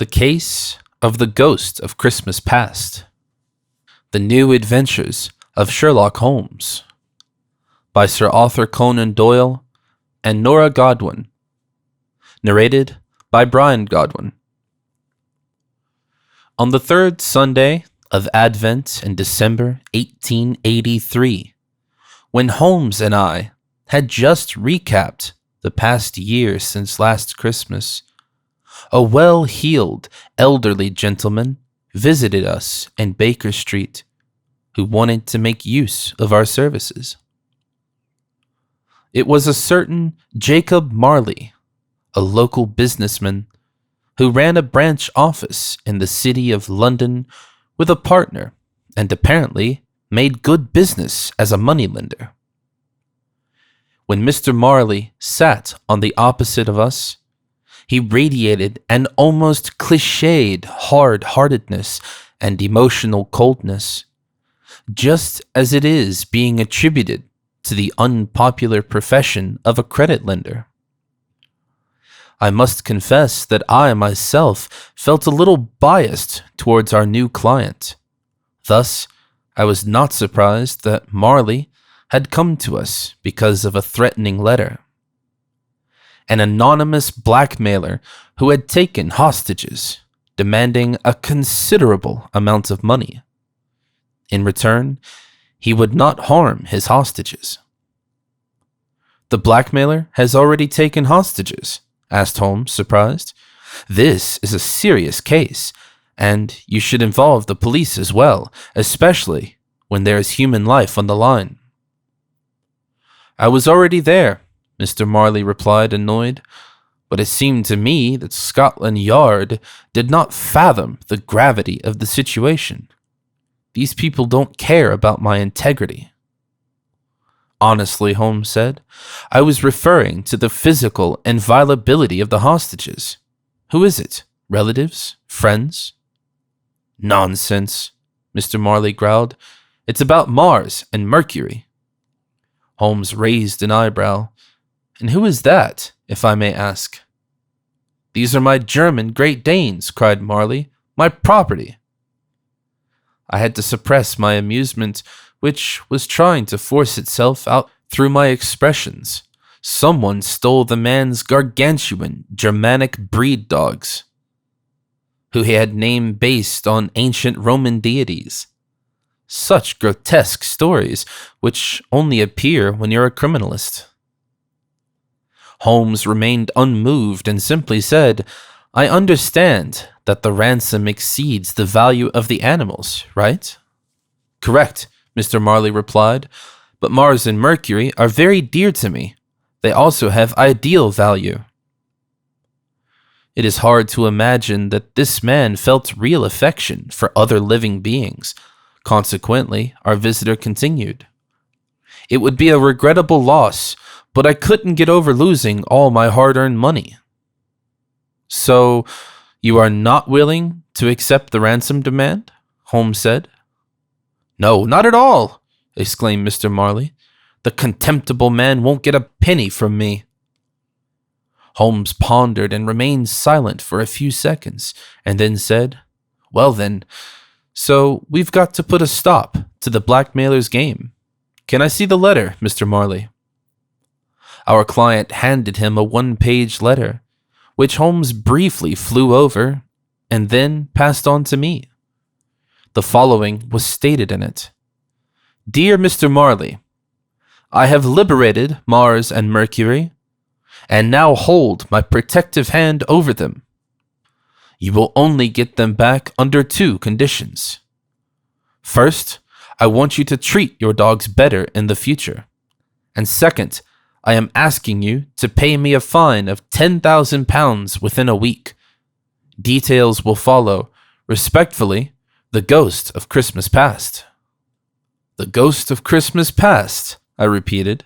The Case of the Ghost of Christmas Past. The New Adventures of Sherlock Holmes by Sir Arthur Conan Doyle and Nora Godwin. Narrated by Bryan Godwin. On the third Sunday of Advent in December 1883, when Holmes and I had just recapped the past year since last Christmas, a well-heeled elderly gentleman visited us in Baker Street who wanted to make use of our services. It was a certain Jacob Marley, a local businessman who ran a branch office in the city of London with a partner and apparently made good business as a moneylender. When Mr. Marley sat on the opposite of us, he radiated an almost cliched hard-heartedness and emotional coldness, just as it is being attributed to the unpopular profession of a credit lender. I must confess that I myself felt a little biased towards our new client. Thus, I was not surprised that Marley had come to us because of a threatening letter. An anonymous blackmailer who had taken hostages, demanding a considerable amount of money. In return, he would not harm his hostages. "The blackmailer has already taken hostages?" asked Holmes, surprised. "This is a serious case, and you should involve the police as well, especially when there is human life on the line." "I was already there," Mr. Marley replied, annoyed, "but it seemed to me that Scotland Yard did not fathom the gravity of the situation. These people don't care about my integrity." "Honestly," Holmes said, "I was referring to the physical inviolability of the hostages. Who is it? Relatives? Friends?" "Nonsense," Mr. Marley growled. "It's about Mars and Mercury." Holmes raised an eyebrow. "And who is that, if I may ask?" "These are my German Great Danes," cried Marley. "My property." I had to suppress my amusement, which was trying to force itself out through my expressions. Someone stole the man's gargantuan Germanic breed dogs, who he had named based on ancient Roman deities. Such grotesque stories, which only appear when you're a criminalist. Holmes remained unmoved and simply said, "I understand that the ransom exceeds the value of the animals, right?" "Correct," Mr. Marley replied, "but Mars and Mercury are very dear to me. They also have ideal value." It is hard to imagine that this man felt real affection for other living beings. Consequently, our visitor continued, "It would be a regrettable loss, but I couldn't get over losing all my hard-earned money." "So, you are not willing to accept the ransom demand?" Holmes said. "No, not at all," exclaimed Mr. Marley. "The contemptible man won't get a penny from me." Holmes pondered and remained silent for a few seconds, and then said, "Well then, so we've got to put a stop to the blackmailer's game. Can I see the letter, Mr. Marley?" Our client handed him a one-page letter, which Holmes briefly flew over and then passed on to me. The following was stated in it. "Dear Mr. Marley, I have liberated Mars and Mercury, and now hold my protective hand over them. You will only get them back under two conditions. First, I want you to treat your dogs better in the future. And second, I am asking you to pay me a fine of £10,000 within a week. Details will follow. Respectfully, the Ghost of Christmas Past." "The Ghost of Christmas Past," I repeated.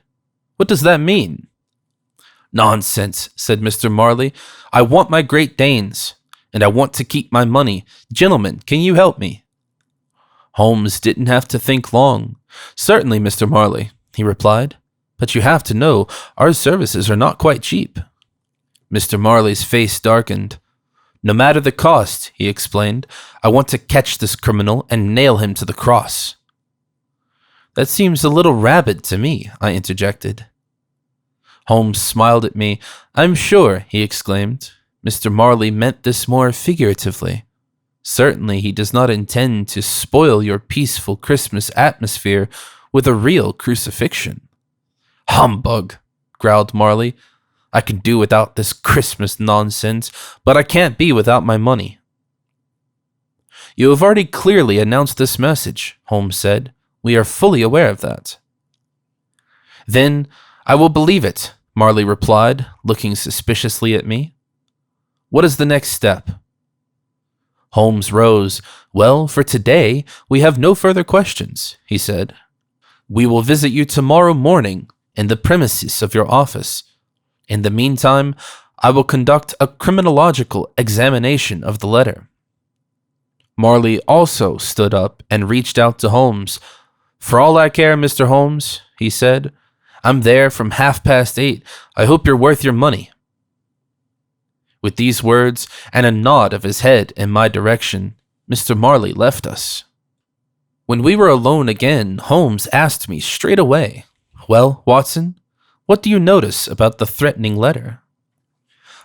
"What does that mean?" "Nonsense," said Mr. Marley. "I want my Great Danes, and I want to keep my money. Gentlemen, can you help me?" Holmes didn't have to think long. "Certainly, Mr. Marley," he replied. "But you have to know, our services are not quite cheap." Mr. Marley's face darkened. No matter the cost, he explained, I want to catch this criminal and nail him to the cross. That seems a little rabid to me, I interjected. Holmes smiled at me. I'm sure, he exclaimed, Mr. Marley meant this more figuratively. Certainly he does not intend to spoil your peaceful Christmas atmosphere with a real crucifixion. Humbug, growled Marley. I can do without this Christmas nonsense, but I can't be without my money. You have already clearly announced this message, Holmes said. We are fully aware of that. Then I will believe it, Marley replied, looking suspiciously at me. What is the next step? Holmes rose. Well, for today, we have no further questions, he said. We will visit you tomorrow morning in the premises of your office. In the meantime, I will conduct a criminological examination of the letter. Marley also stood up and reached out to Holmes. For all I care, Mr. Holmes, he said, I'm there from 8:30. I hope you're worth your money. With these words and a nod of his head in my direction, Mr. Marley left us. When we were alone again, Holmes asked me straight away, Well, Watson, what do you notice about the threatening letter?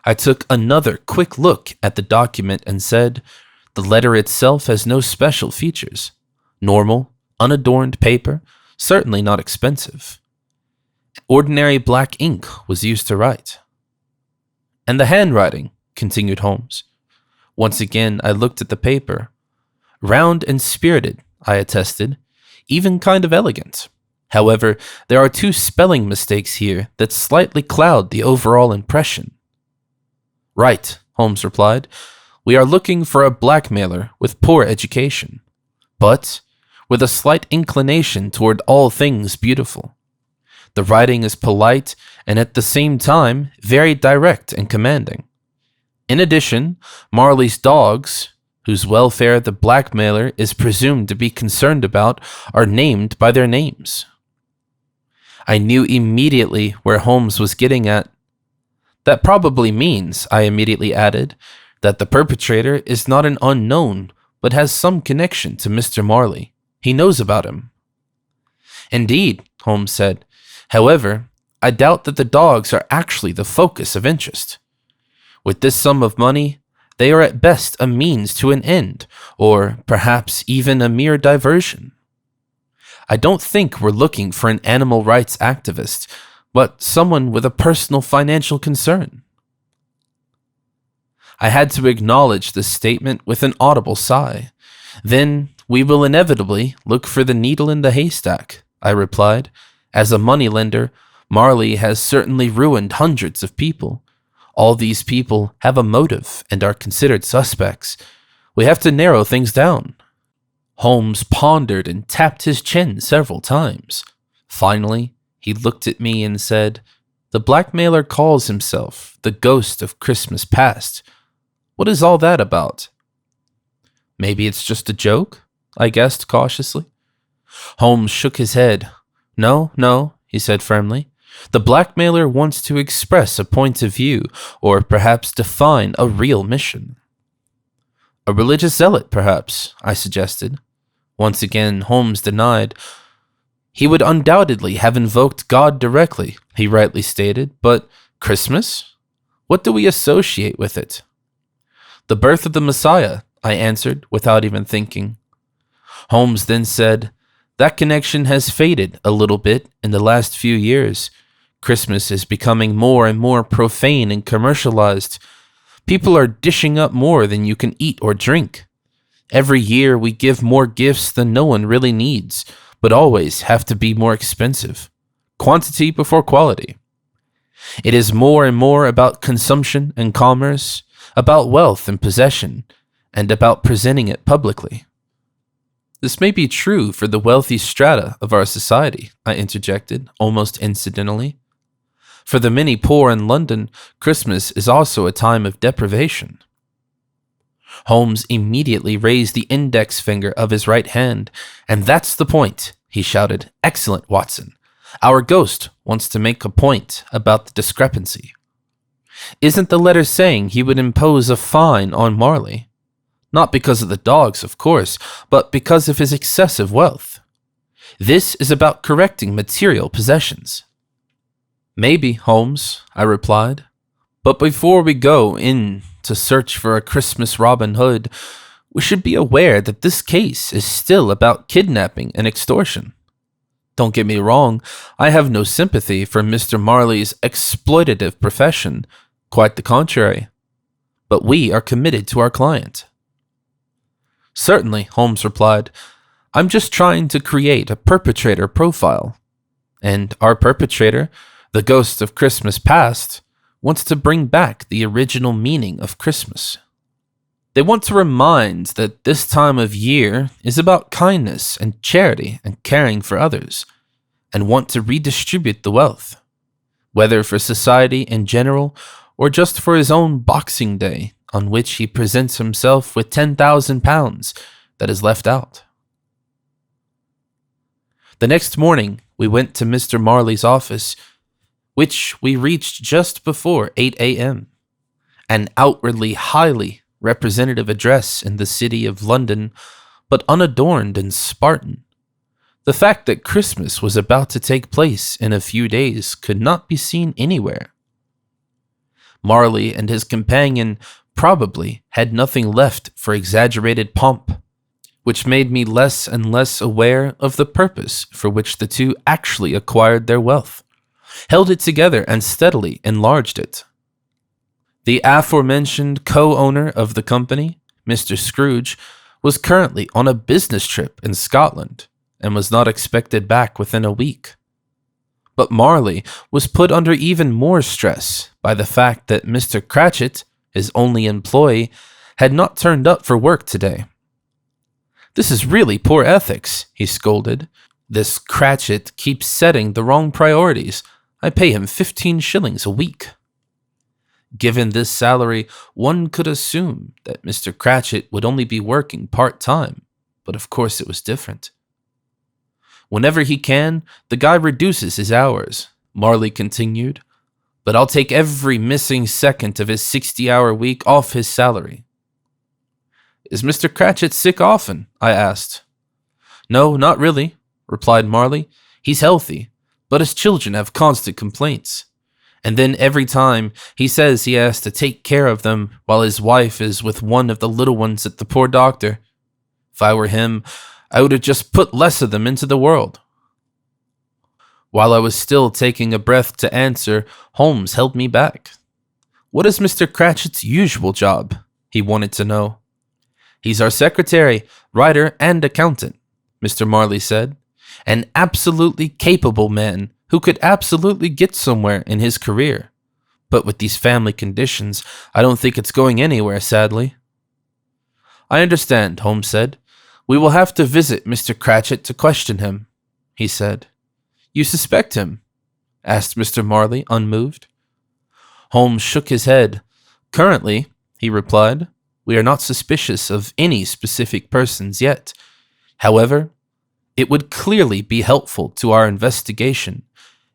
I took another quick look at the document and said, The letter itself has no special features. Normal, unadorned paper, certainly not expensive. Ordinary black ink was used to write. And the handwriting, continued Holmes. Once again, I looked at the paper. Round and spirited, I attested, even kind of elegant. However, there are 2 spelling mistakes here that slightly cloud the overall impression. Right, Holmes replied. We are looking for a blackmailer with poor education, but with a slight inclination toward all things beautiful. The writing is polite and at the same time very direct and commanding. In addition, Marley's dogs, whose welfare the blackmailer is presumed to be concerned about, are named by their names. I knew immediately where Holmes was getting at. That probably means, I immediately added, that the perpetrator is not an unknown, but has some connection to Mr. Marley. He knows about him. Indeed, Holmes said. However, I doubt that the dogs are actually the focus of interest. With this sum of money, they are at best a means to an end, or perhaps even a mere diversion. I don't think we're looking for an animal rights activist, but someone with a personal financial concern. I had to acknowledge this statement with an audible sigh. Then we will inevitably look for the needle in the haystack, I replied. As a moneylender, Marley has certainly ruined hundreds of people. All these people have a motive and are considered suspects. We have to narrow things down. Holmes pondered and tapped his chin several times. Finally, he looked at me and said, The blackmailer calls himself the ghost of Christmas past. What is all that about? Maybe it's just a joke, I guessed cautiously. Holmes shook his head. No, he said firmly. The blackmailer wants to express a point of view, or perhaps define a real mission. A religious zealot, perhaps, I suggested. Once again, Holmes denied. He would undoubtedly have invoked God directly, he rightly stated, but Christmas? What do we associate with it? The birth of the Messiah, I answered without even thinking. Holmes then said, That connection has faded a little bit in the last few years. Christmas is becoming more and more profane and commercialized. People are dishing up more than you can eat or drink. Every year we give more gifts than no one really needs, but always have to be more expensive. Quantity before quality. It is more and more about consumption and commerce, about wealth and possession, and about presenting it publicly. This may be true for the wealthy strata of our society, I interjected, almost incidentally. For the many poor in London, Christmas is also a time of deprivation. Holmes immediately raised the index finger of his right hand. And that's the point, he shouted. Excellent, Watson. Our ghost wants to make a point about the discrepancy. Isn't the letter saying he would impose a fine on Marley? Not because of the dogs, of course, but because of his excessive wealth. This is about correcting material possessions. Maybe, Holmes, I replied. But before we go in to search for a Christmas Robin Hood, we should be aware that this case is still about kidnapping and extortion. Don't get me wrong, I have no sympathy for Mr. Marley's exploitative profession, quite the contrary. But we are committed to our client. Certainly, Holmes replied. I'm just trying to create a perpetrator profile. And our perpetrator, the ghost of Christmas past, wants to bring back the original meaning of Christmas. They want to remind that this time of year is about kindness and charity and caring for others, and want to redistribute the wealth, whether for society in general or just for his own Boxing Day, on which he presents himself with £10,000 that is left out. The next morning, we went to Mr. Marley's office, which we reached just before 8 a.m., an outwardly highly representative address in the city of London, but unadorned and Spartan. The fact that Christmas was about to take place in a few days could not be seen anywhere. Marley and his companion probably had nothing left for exaggerated pomp, which made me less and less aware of the purpose for which the two actually acquired their wealth, held it together and steadily enlarged it. The aforementioned co-owner of the company, Mr. Scrooge, was currently on a business trip in Scotland and was not expected back within a week. But Marley was put under even more stress by the fact that Mr. Cratchit, his only employee, had not turned up for work today. "This is really poor ethics," he scolded. "This Cratchit keeps setting the wrong priorities. I pay him 15 shillings a week." Given this salary, one could assume that Mr. Cratchit would only be working part-time, but of course it was different. "Whenever he can, the guy reduces his hours," Marley continued, "but I'll take every missing second of his 60-hour week off his salary." "Is Mr. Cratchit sick often?" I asked. "No, not really," replied Marley. "He's healthy, but his children have constant complaints. And then every time he says he has to take care of them while his wife is with one of the little ones at the poor doctor. If I were him, I would have just put less of them into the world." While I was still taking a breath to answer, Holmes held me back. "What is Mr. Cratchit's usual job?" he wanted to know. "He's our secretary, writer, and accountant," Mr. Marley said. "An absolutely capable man who could absolutely get somewhere in his career. But with these family conditions, I don't think it's going anywhere, sadly." "I understand," Holmes said. "We will have to visit Mr. Cratchit to question him," he said. "You suspect him?" asked Mr. Marley, unmoved. Holmes shook his head. "Currently," he replied, "we are not suspicious of any specific persons yet. However, it would clearly be helpful to our investigation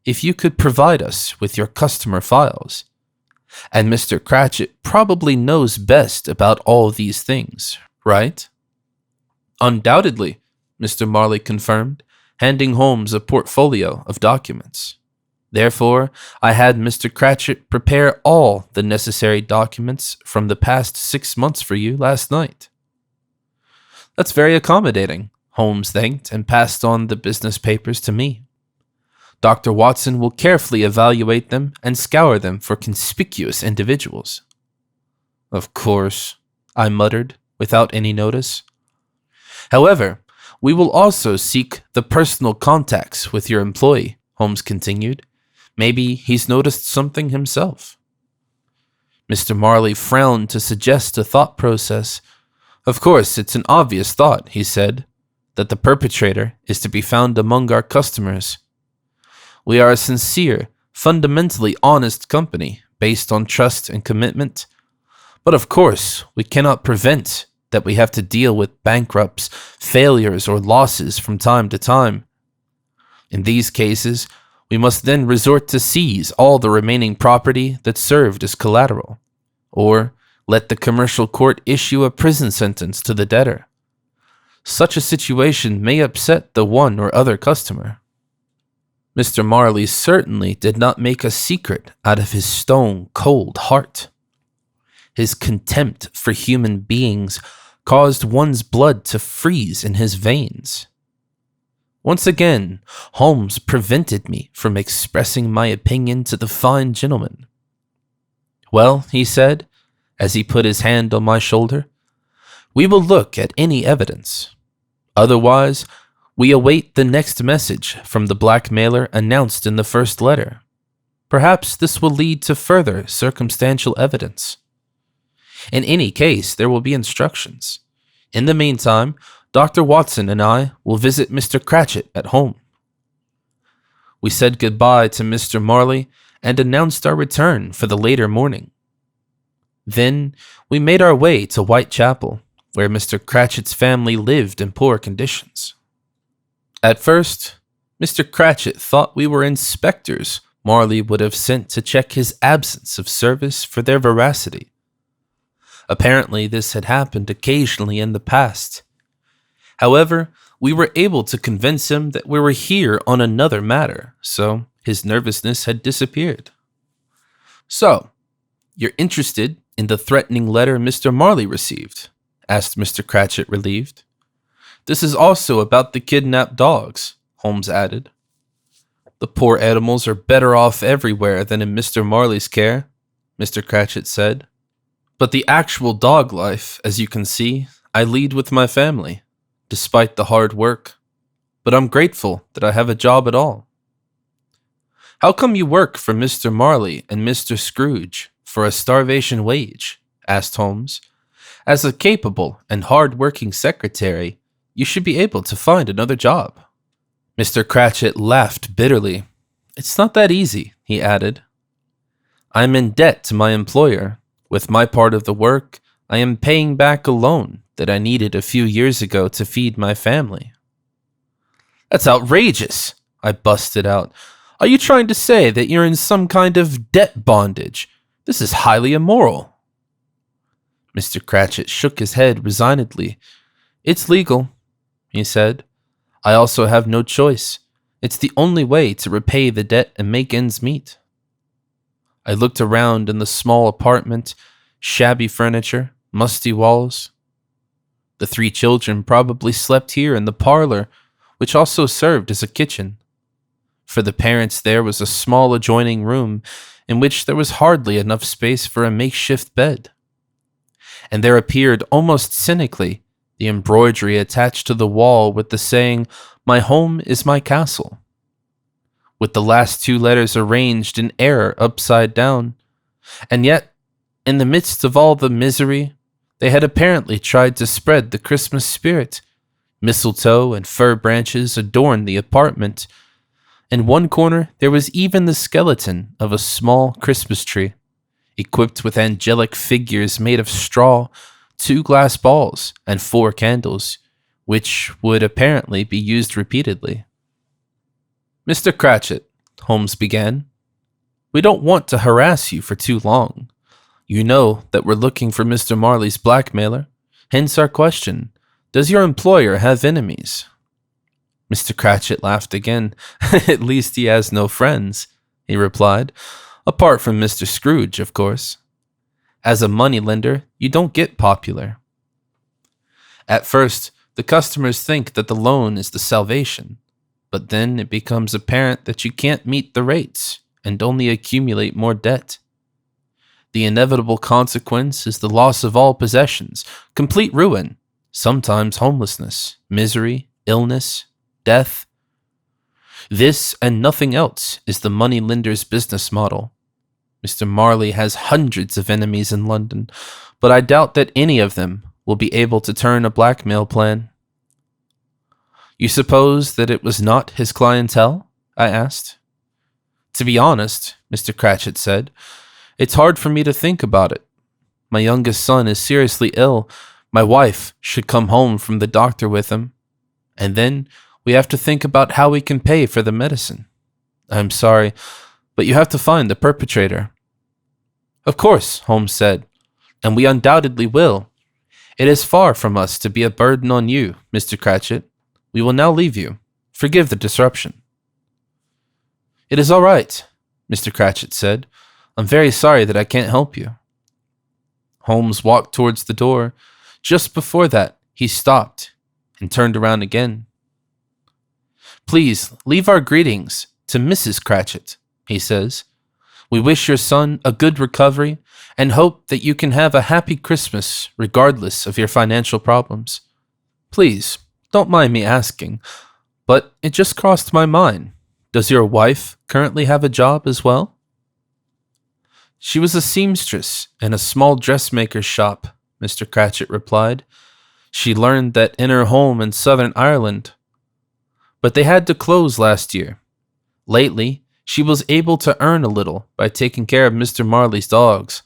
if you could provide us with your customer files. And Mr. Cratchit probably knows best about all these things, right?" "Undoubtedly," Mr. Marley confirmed, handing Holmes a portfolio of documents. "Therefore, I had Mr. Cratchit prepare all the necessary documents from the past 6 months for you last night." "That's very accommodating," Holmes thanked and passed on the business papers to me. "Dr. Watson will carefully evaluate them and scour them for conspicuous individuals." "Of course," I muttered, without any notice. "However, we will also seek the personal contacts with your employee," Holmes continued. "Maybe he's noticed something himself." Mr. Marley frowned to suggest a thought process. "Of course, it's an obvious thought," he said, "that the perpetrator is to be found among our customers. We are a sincere, fundamentally honest company based on trust and commitment. But of course, we cannot prevent that we have to deal with bankrupts, failures, or losses from time to time. In these cases, We must then resort to seize all the remaining property that served as collateral, or let the commercial court issue a prison sentence to the debtor. Such a situation may upset the one or other customer. Mr. Marley certainly did not make a secret out of his stone-cold heart. His contempt for human beings caused one's blood to freeze in his veins. Once again, Holmes prevented me from expressing my opinion to the fine gentleman. "Well," he said, as he put his hand on my shoulder, "we will look at any evidence. Otherwise, we await the next message from the blackmailer announced in the first letter. Perhaps this will lead to further circumstantial evidence. In any case, there will be instructions. In the meantime, Dr. Watson and I will visit Mr. Cratchit at home." We said goodbye to Mr. Marley and announced our return for the later morning. Then we made our way to Whitechapel, where Mr. Cratchit's family lived in poor conditions. At first, Mr. Cratchit thought we were inspectors Marley would have sent to check his absence of service for their veracity. Apparently, this had happened occasionally in the past. However, we were able to convince him that we were here on another matter, so his nervousness had disappeared. "So, you're interested in the threatening letter Mr. Marley received?" asked Mr. Cratchit, relieved. "This is also about the kidnapped dogs," Holmes added. "The poor animals are better off everywhere than in Mr. Marley's care," Mr. Cratchit said. "But the actual dog life, as you can see, I lead with my family, despite the hard work. But I'm grateful that I have a job at all." "How come you work for Mr. Marley and Mr. Scrooge for a starvation wage?" asked Holmes. "As a capable and hard-working secretary, you should be able to find another job." Mr. Cratchit laughed bitterly. "It's not that easy," he added. "I'm in debt to my employer. With my part of the work, I am paying back a loan that I needed a few years ago to feed my family." "That's outrageous," I busted out. "Are you trying to say that you're in some kind of debt bondage? This is highly immoral." Mr. Cratchit shook his head resignedly. "It's legal," he said. "I also have no choice. It's the only way to repay the debt and make ends meet." I looked around in the small apartment, shabby furniture, musty walls. The 3 children probably slept here in the parlor, which also served as a kitchen. For the parents, there was a small adjoining room in which there was hardly enough space for a makeshift bed. And there appeared almost cynically the embroidery attached to the wall with the saying, "My home is my castle," with the last 2 letters arranged in error upside down. And yet, in the midst of all the misery, they had apparently tried to spread the Christmas spirit. Mistletoe and fir branches adorned the apartment. In one corner, there was even the skeleton of a small Christmas tree, equipped with angelic figures made of straw, 2 glass balls, and 4 candles, which would apparently be used repeatedly. "Mr. Cratchit," Holmes began, "we don't want to harass you for too long. You know that we're looking for Mr. Marley's blackmailer, hence our question, does your employer have enemies?" Mr. Cratchit laughed again. "At least he has no friends," he replied, "apart from Mr. Scrooge, of course. As a moneylender, you don't get popular. At first, the customers think that the loan is the salvation, but then it becomes apparent that you can't meet the rates and only accumulate more debt. The inevitable consequence is the loss of all possessions, complete ruin, sometimes homelessness, misery, illness, death. This and nothing else is the moneylender's business model. Mr. Marley has hundreds of enemies in London, but I doubt that any of them will be able to turn a blackmail plan." "You suppose that it was not his clientele?" I asked. "To be honest," Mr. Cratchit said, "it's hard for me to think about it. My youngest son is seriously ill. My wife should come home from the doctor with him. And then we have to think about how we can pay for the medicine. I'm sorry, but you have to find the perpetrator. Of course, Holmes said, and we undoubtedly will. It is far from us to be a burden on you, Mr. Cratchit. We will now leave you. Forgive the disruption. It is all right, Mr. Cratchit said. I'm very sorry that I can't help you. Holmes walked towards the door. Just before that, he stopped and turned around again. Please leave our greetings to Mrs. Cratchit, he says. We wish your son a good recovery and hope that you can have a happy Christmas regardless of your financial problems. Please, don't mind me asking, but it just crossed my mind. Does your wife currently have a job as well? She was a seamstress in a small dressmaker's shop, Mr. Cratchit replied. She learned that in her home in Southern Ireland, but they had to close last year. Lately, she was able to earn a little by taking care of Mr. Marley's dogs.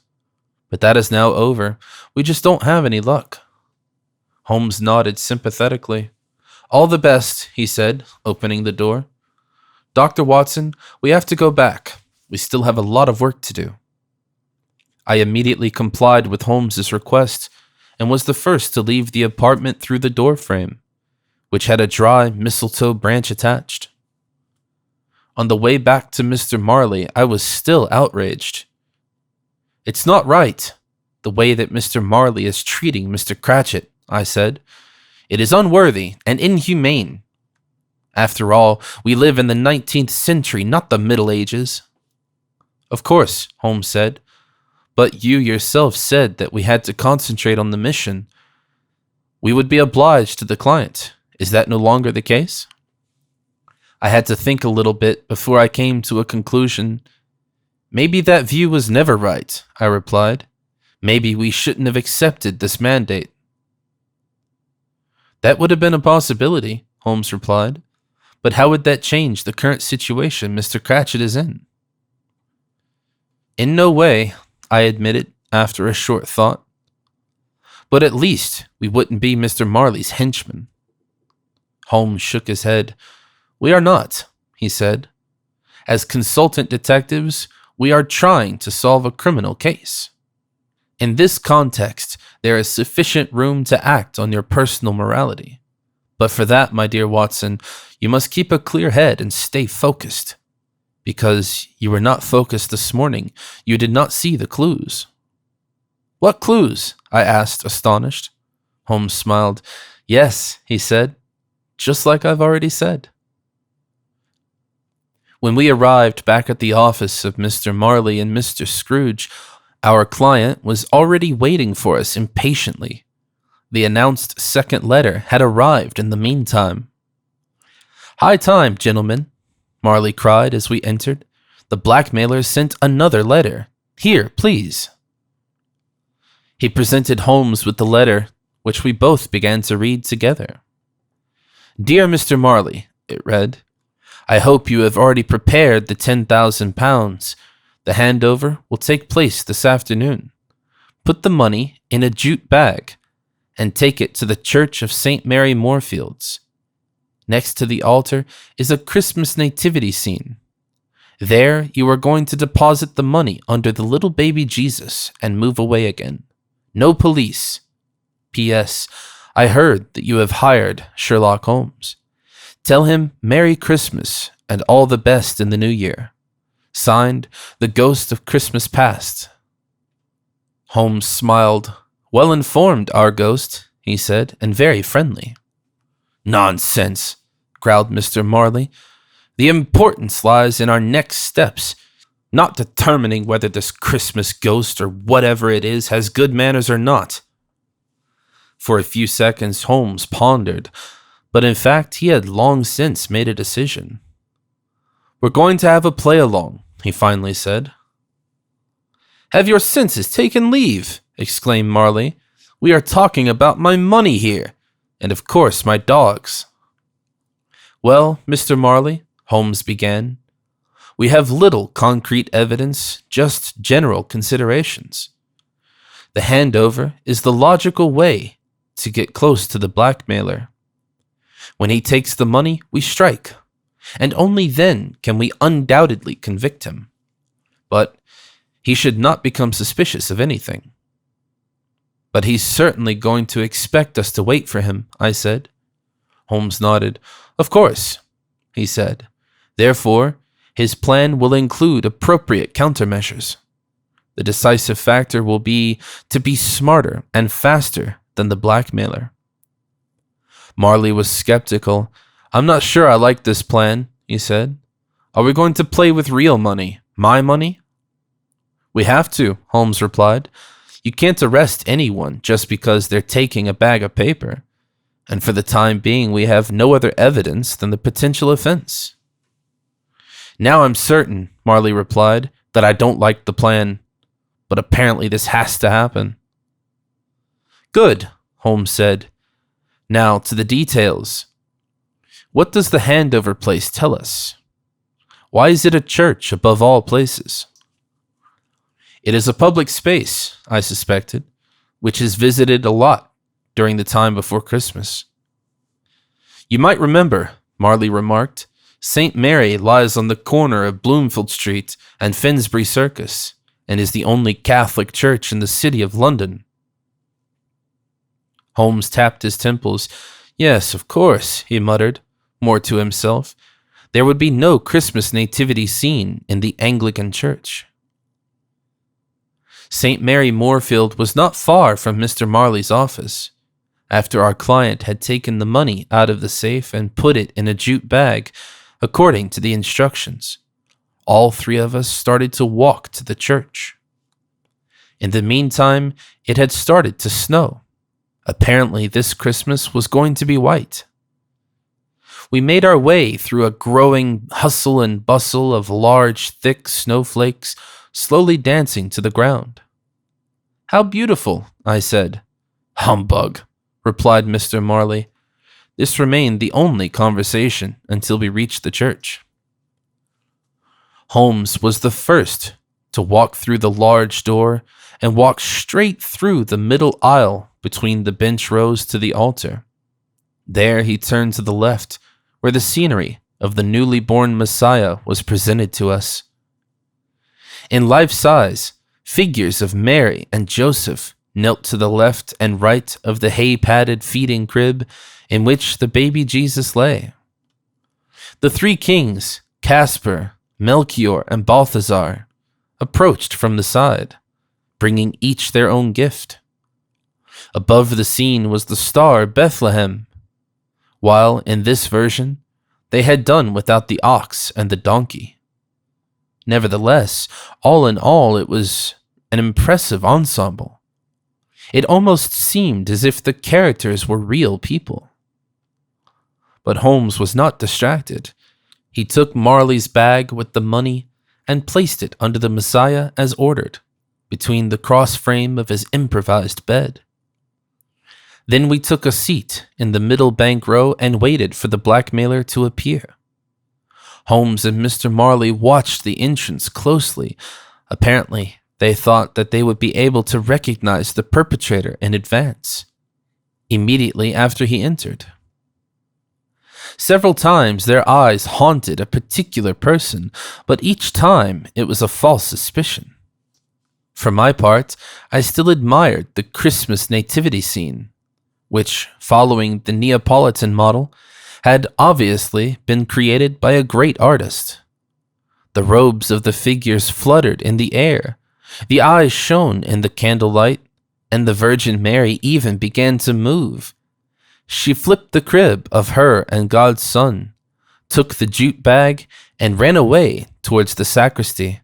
But that is now over. We just don't have any luck. Holmes nodded sympathetically. All the best, he said, opening the door. Dr. Watson, we have to go back. We still have a lot of work to do. I immediately complied with Holmes's request and was the first to leave the apartment through the door frame, which had a dry mistletoe branch attached. On the way back to Mr. Marley, I was still outraged. It's not right, the way that Mr. Marley is treating Mr. Cratchit, I said. It is unworthy and inhumane. After all, we live in the 19th century, not the Middle Ages. Of course, Holmes said, but you yourself said that we had to concentrate on the mission. We would be obliged to the client. Is that no longer the case? I had to think a little bit before I came to a conclusion. Maybe that view was never right, I replied. Maybe we shouldn't have accepted this mandate. That would have been a possibility, Holmes replied. But how would that change the current situation Mr. Cratchit is in? In no way, I admitted after a short thought. But at least we wouldn't be Mr. Marley's henchmen. Holmes shook his head. We are not, he said. As consultant detectives, we are trying to solve a criminal case. In this context, there is sufficient room to act on your personal morality. But for that, my dear Watson, you must keep a clear head and stay focused. Because you were not focused this morning, you did not see the clues. What clues? I asked, astonished. Holmes smiled. Yes, he said, just like I've already said. When we arrived back at the office of Mr. Marley and Mr. Scrooge, our client was already waiting for us impatiently. The announced second letter had arrived in the meantime. High time, gentlemen, Marley cried as we entered. The blackmailer sent another letter. Here, please. He presented Holmes with the letter, which we both began to read together. Dear Mr. Marley, it read, I hope you have already prepared the £10,000. The handover will take place this afternoon. Put the money in a jute bag and take it to the Church of St. Mary Moorfields. Next to the altar is a Christmas nativity scene. There you are going to deposit the money under the little baby Jesus and move away again. No police. P.S. I heard that you have hired Sherlock Holmes. Tell him Merry Christmas and all the best in the new year. Signed, The Ghost of Christmas Past. Holmes smiled. Well informed, our ghost, he said, and very friendly. Nonsense, growled Mr. Marley. The importance lies in our next steps, not determining whether this Christmas ghost or whatever it is has good manners or not. For a few seconds, Holmes pondered, but in fact he had long since made a decision. We're going to have a play-along, he finally said. Have your senses taken leave? Exclaimed Marley. We are talking about my money here, and of course my dogs. Well, Mr. Marley, Holmes began, we have little concrete evidence, just general considerations. The handover is the logical way to get close to the blackmailer. When he takes the money, we strike. and only then can we undoubtedly convict him. But he should not become suspicious of anything." "But he's certainly going to expect us to wait for him," I said. Holmes nodded. "Of course," he said. "Therefore, his plan will include appropriate countermeasures. The decisive factor will be to be smarter and faster than the blackmailer." Marley was skeptical. "I'm not sure I like this plan," he said. "Are we going to play with real money? My money?" "We have to," Holmes replied. "You can't arrest anyone just because they're taking a bag of paper. And for the time being, we have no other evidence than the potential offense." "Now I'm certain," Marley replied, "that I don't like the plan. But apparently this has to happen." "Good," Holmes said. "Now to the details. What does the handover place tell us? Why is it a church above all places?" "It is a public space," I suspected, "which is visited a lot during the time before Christmas." "You might remember," Marley remarked, "St. Mary lies on the corner of Bloomfield Street and Finsbury Circus, and is the only Catholic church in the city of London." Holmes tapped his temples. "Yes, of course," he muttered, more to himself. "There would be no Christmas nativity scene in the Anglican church." St. Mary Moorfield was not far from Mr. Marley's office. After our client had taken the money out of the safe and put it in a jute bag, according to the instructions, all three of us started to walk to the church. In the meantime, it had started to snow. Apparently, this Christmas was going to be white. We made our way through a growing hustle and bustle of large, thick snowflakes slowly dancing to the ground. "How beautiful," I said. "Humbug," replied Mr. Marley. This remained the only conversation until we reached the church. Holmes was the first to walk through the large door and walk straight through the middle aisle between the bench rows to the altar. There he turned to the left, where the scenery of the newly born Messiah was presented to us. In life size, figures of Mary and Joseph knelt to the left and right of the hay-padded feeding crib in which the baby Jesus lay. The three kings, Caspar, Melchior, and Balthazar, approached from the side, bringing each their own gift. Above the scene was the star Bethlehem, while in this version they had done without the ox and the donkey. Nevertheless, all in all, it was an impressive ensemble. It almost seemed as if the characters were real people. But Holmes was not distracted. He took Marley's bag with the money and placed it under the Messiah as ordered, between the cross frame of his improvised bed. Then we took a seat in the middle bank row and waited for the blackmailer to appear. Holmes and Mr. Marley watched the entrance closely. Apparently, they thought that they would be able to recognize the perpetrator in advance, immediately after he entered. Several times their eyes haunted a particular person, but each time it was a false suspicion. For my part, I still admired the Christmas nativity scene, which, following the Neapolitan model, had obviously been created by a great artist. The robes of the figures fluttered in the air, the eyes shone in the candlelight, and the Virgin Mary even began to move. She flipped the crib of her and God's Son, took the jute bag, and ran away towards the sacristy.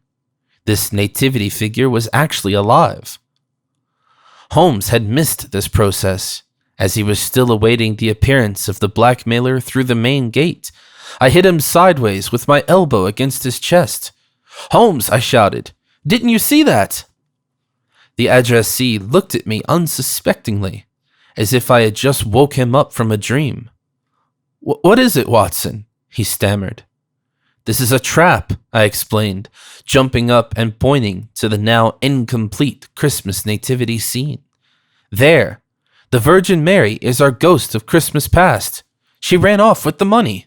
This nativity figure was actually alive. Holmes had missed this process, as he was still awaiting the appearance of the blackmailer through the main gate. I hit him sideways with my elbow against his chest. "Holmes," I shouted, "didn't you see that?" The addressee looked at me unsuspectingly, as if I had just woke him up from a dream. What is it, Watson?" he stammered. "This is a trap," I explained, jumping up and pointing to the now incomplete Christmas nativity scene. "There, the Virgin Mary is our ghost of Christmas past. She ran off with the money."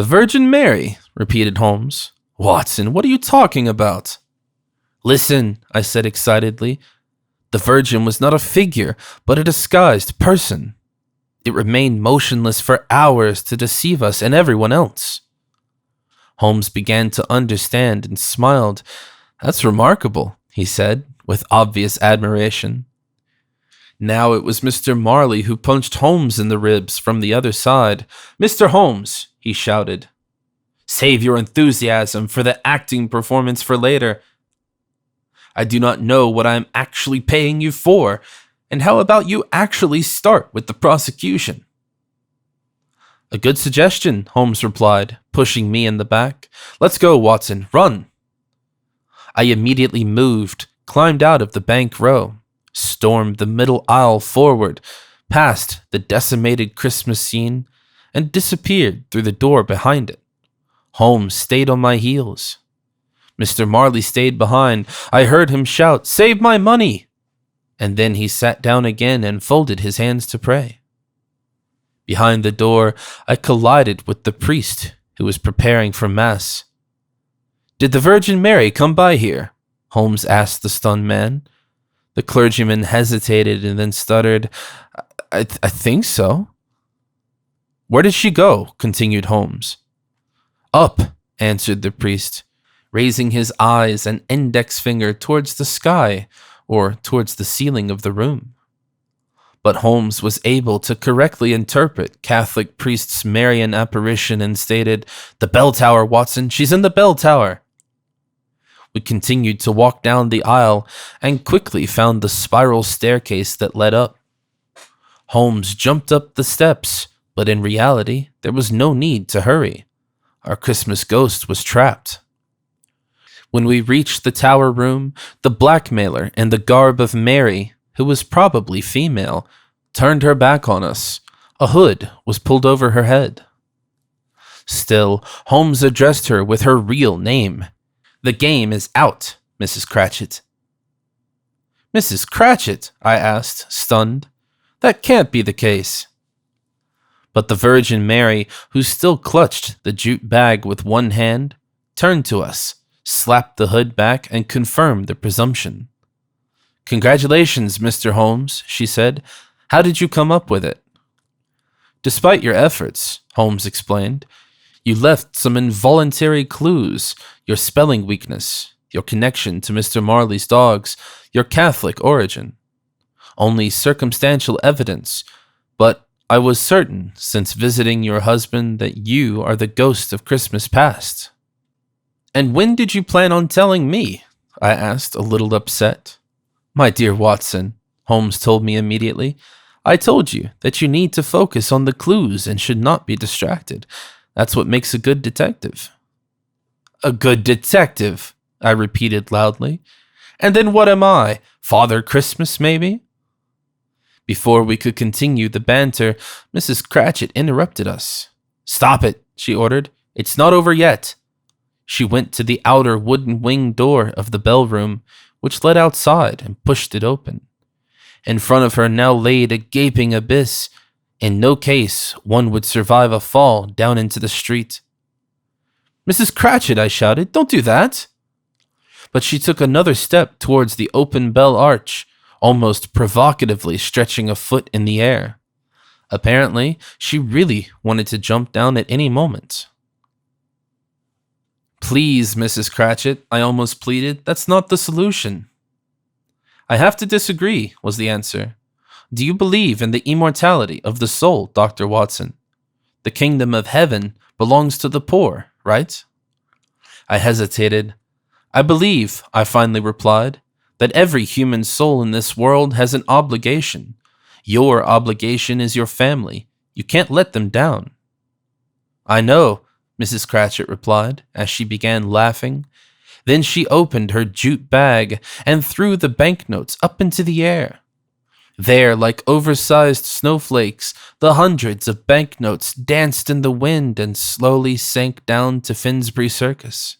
"The Virgin Mary," repeated Holmes. "Watson, what are you talking about?" "Listen," I said excitedly. "The Virgin was not a figure, but a disguised person. It remained motionless for hours to deceive us and everyone else." Holmes began to understand and smiled. "That's remarkable," he said, with obvious admiration. Now it was Mr. Marley who punched Holmes in the ribs from the other side. "Mr. Holmes," he shouted, "save your enthusiasm for the acting performance for later. I do not know what I am actually paying you for, and how about you actually start with the prosecution?" "A good suggestion," Holmes replied, pushing me in the back. "Let's go, Watson, run." I immediately moved, climbed out of the bank row, stormed the middle aisle forward, past the decimated Christmas scene, and disappeared through the door behind it. Holmes stayed on my heels. Mr. Marley stayed behind. I heard him shout, "Save my money!" And then he sat down again and folded his hands to pray. Behind the door, I collided with the priest who was preparing for Mass. "Did the Virgin Mary come by here?" Holmes asked the stunned man. The clergyman hesitated and then stuttered, I think so." "Where did she go?" continued Holmes. "Up," answered the priest, raising his eyes and index finger towards the sky or towards the ceiling of the room. But Holmes was able to correctly interpret Catholic priest's Marian apparition and stated, "The bell tower, Watson, she's in the bell tower." We continued to walk down the aisle and quickly found the spiral staircase that led up. Holmes jumped up the steps, but in reality, there was no need to hurry. Our Christmas ghost was trapped. When we reached the tower room, the blackmailer in the garb of Mary, who was probably female, turned her back on us. A hood was pulled over her head. Still, Holmes addressed her with her real name. "The game is out, Mrs. Cratchit." "Mrs. Cratchit?" I asked, stunned. "That can't be the case." But the Virgin Mary, who still clutched the jute bag with one hand, turned to us, slapped the hood back, and confirmed the presumption. "Congratulations, Mr. Holmes," she said. "How did you come up with it?" "Despite your efforts," Holmes explained, "you left some involuntary clues, your spelling weakness, your connection to Mr. Marley's dogs, your Catholic origin. Only circumstantial evidence, but I was certain, since visiting your husband, that you are the ghost of Christmas past." "And when did you plan on telling me?" I asked, a little upset. "My dear Watson," Holmes told me immediately, "I told you that you need to focus on the clues and should not be distracted. That's what makes a good detective." "A good detective," I repeated loudly. "And then what am I? Father Christmas, maybe?" Before we could continue the banter, Mrs. Cratchit interrupted us. "Stop it," she ordered. "It's not over yet." She went to the outer wooden wing door of the bell room, which led outside, and pushed it open. In front of her now laid a gaping abyss. In no case one would survive a fall down into the street. "Mrs. Cratchit," I shouted, "don't do that." But she took another step towards the open bell arch, almost provocatively stretching a foot in the air. Apparently, she really wanted to jump down at any moment. "Please, Mrs. Cratchit," I almost pleaded, "that's not the solution." "I have to disagree," was the answer. "Do you believe in the immortality of the soul, Dr. Watson? The kingdom of heaven belongs to the poor, right?" I hesitated. "I believe," I finally replied, "that every human soul in this world has an obligation. Your obligation is your family. You can't let them down." "I know," Mrs. Cratchit replied, as she began laughing. Then she opened her jute bag and threw the banknotes up into the air. There, like oversized snowflakes, the hundreds of banknotes danced in the wind and slowly sank down to Finsbury Circus.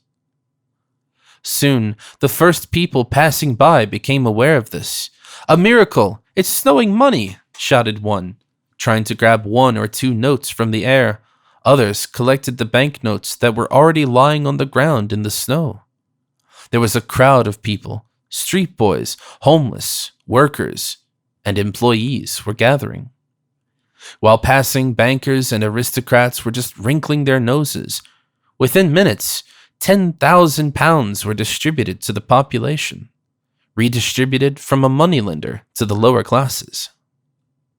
Soon, the first people passing by became aware of this. "A miracle! It's snowing money!" shouted one, trying to grab one or two notes from the air. Others collected the banknotes that were already lying on the ground in the snow. There was a crowd of people. Street boys, homeless, workers, and employees were gathering. While passing, bankers and aristocrats were just wrinkling their noses. Within minutes, 10,000 pounds were distributed to the population, redistributed from a moneylender to the lower classes.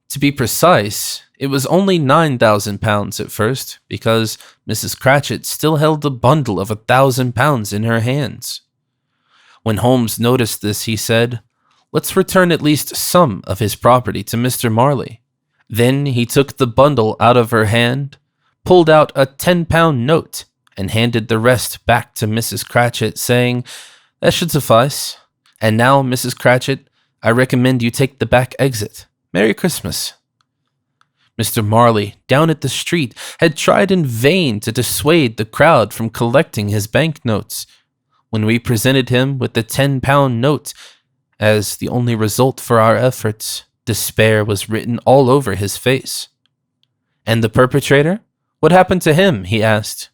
To be precise, it was only 9,000 pounds at first, because Mrs. Cratchit still held a bundle of 1,000 pounds in her hands. When Holmes noticed this, he said, "Let's return at least some of his property to Mr. Marley." Then he took the bundle out of her hand, pulled out a 10-pound note, and handed the rest back to Mrs. Cratchit, saying, "That should suffice. And now, Mrs. Cratchit, I recommend you take the back exit. Merry Christmas." Mr. Marley, down at the street, had tried in vain to dissuade the crowd from collecting his banknotes. When we presented him with the 10-pound note as the only result for our efforts, despair was written all over his face. "And the perpetrator? What happened to him?" he asked.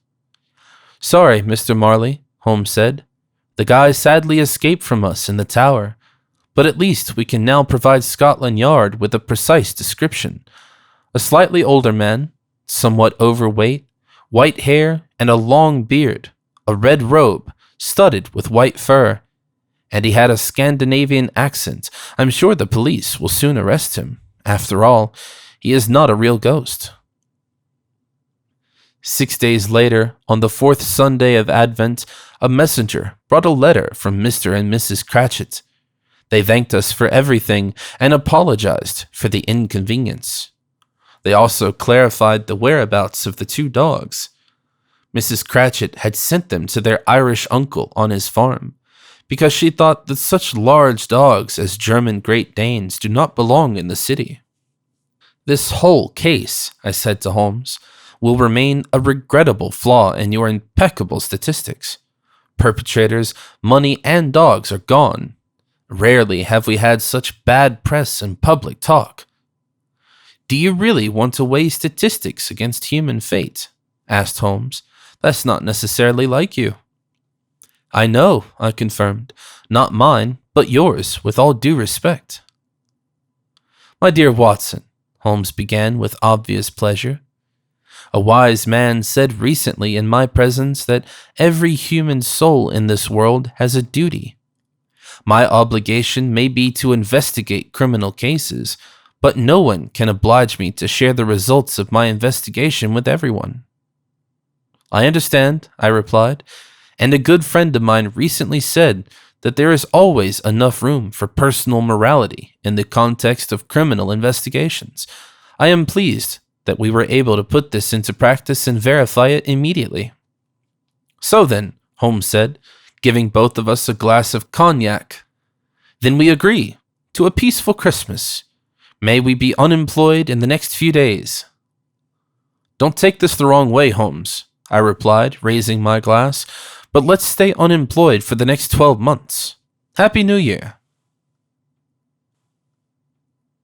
"Sorry, Mr. Marley," Holmes said. "The guy sadly escaped from us in the tower, but at least we can now provide Scotland Yard with a precise description. A slightly older man, somewhat overweight, white hair and a long beard, a red robe, studded with white fur, and he had a Scandinavian accent. I'm sure the police will soon arrest him. After all, he is not a real ghost." 6 days later, on the 4th Sunday of Advent, a messenger brought a letter from Mr. and Mrs. Cratchit. They thanked us for everything and apologized for the inconvenience. They also clarified the whereabouts of the 2 dogs. Mrs. Cratchit had sent them to their Irish uncle on his farm, because she thought that such large dogs as German Great Danes do not belong in the city. "This whole case," I said to Holmes, "will remain a regrettable flaw in your impeccable statistics. Perpetrators, money, and dogs are gone. Rarely have we had such bad press and public talk." "Do you really want to weigh statistics against human fate?" asked Holmes. "That's not necessarily like you." "I know," I confirmed. "Not mine, but yours, with all due respect." "My dear Watson," Holmes began with obvious pleasure, "a wise man said recently in my presence that every human soul in this world has a duty. My obligation may be to investigate criminal cases, but no one can oblige me to share the results of my investigation with everyone." "I understand," I replied, "and a good friend of mine recently said that there is always enough room for personal morality in the context of criminal investigations. I am pleased that we were able to put this into practice and verify it immediately." "So then," Holmes said, giving both of us a glass of cognac, "then we agree to a peaceful Christmas. May we be unemployed in the next few days." "Don't take this the wrong way, Holmes," I replied, raising my glass, "but let's stay unemployed for the next 12 months. Happy New Year."